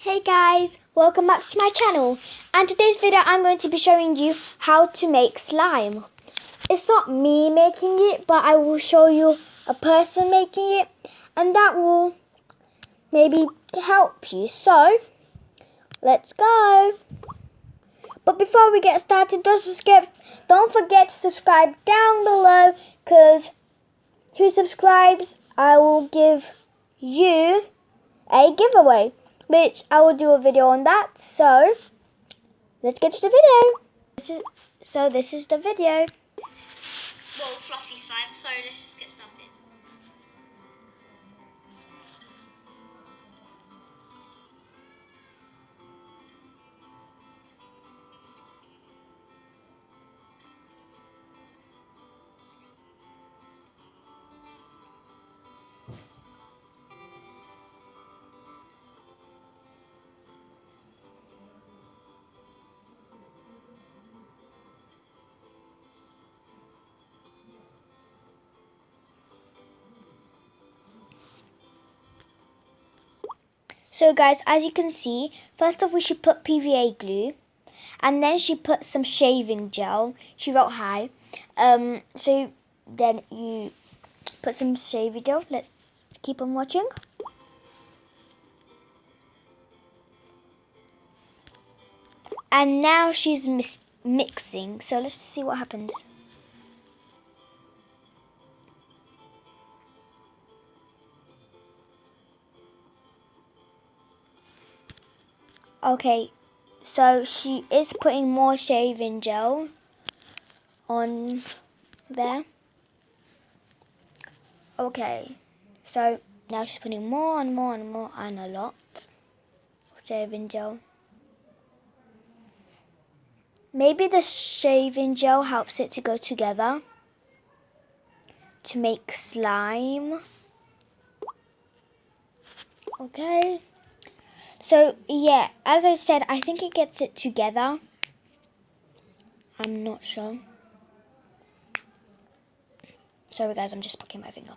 Hey guys, welcome back to my channel, and today's video I'm going to be showing you how to make slime. It's not me making it, but I will show you a person making it, and that will maybe help you. So, let's go. But before we get started, don't forget to subscribe down below, because who subscribes, I will give you a giveaway, which I will do a video on that. So let's get to the video. This is the video. Well, fluffy slime, so let's just get started. So guys, as you can see, first off we should put PVA glue, and then she put some shaving gel. She wrote hi. So then you put some shaving gel. Let's keep on watching. And now she's mixing. So let's see what happens. Okay, so she is putting more shaving gel on there. Okay, so now she's putting more and more and more and a lot of shaving gel. Maybe the shaving gel helps it to go together to make slime. Okay. So, yeah, as I said, I think it gets it together. I'm not sure. Sorry guys, I'm just poking my finger.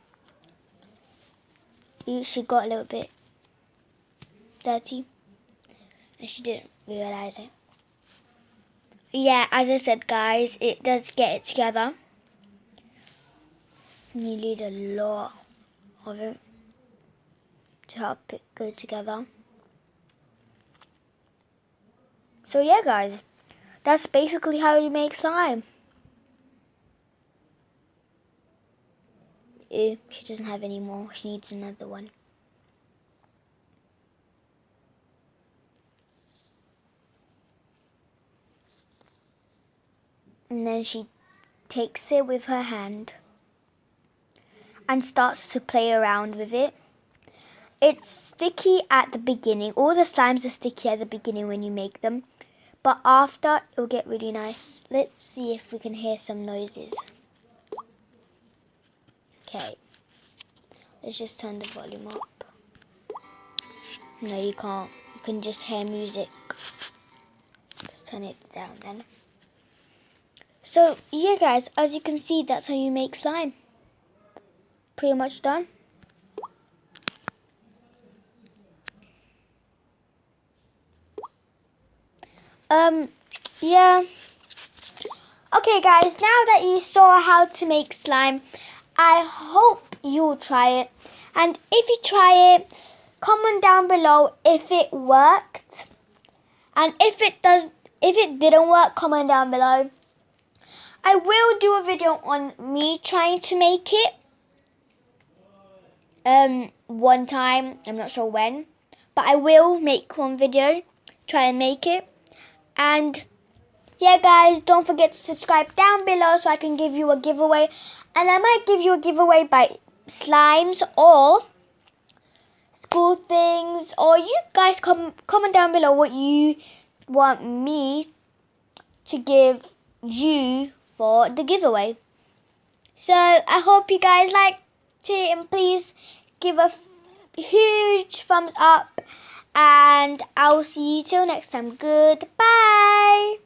She got a little bit dirty, and she didn't realise it. Yeah, as I said guys, it does get it together. You need a lot of it to help it go together. So yeah guys, that's basically how you make slime. Ew, she doesn't have any more. She needs another one. And then she takes it with her hand and starts to play around with it. It's sticky at the beginning. All the slimes are sticky at the beginning when you make them, but after it'll get really nice. Let's see if we can hear some noises. Okay, let's just turn the volume up. No, you can't. You can just hear music. Let's turn it down then. So yeah guys, as you can see, that's how you make slime. Pretty much done. Yeah. Okay guys, now that you saw how to make slime, I hope you'll try it. And if you try it, comment down below if it worked. And if it didn't work, comment down below. I will do a video on me trying to make it. One time, I'm not sure when, but I will make one video, try and make it. And yeah guys, don't forget to subscribe down below so I can give you a giveaway. And I might give you a giveaway by slimes or school things, or you guys comment down below what you want me to give you for the giveaway. So I hope you guys liked it, and please give a huge thumbs up, and I'll see you till next time. Goodbye.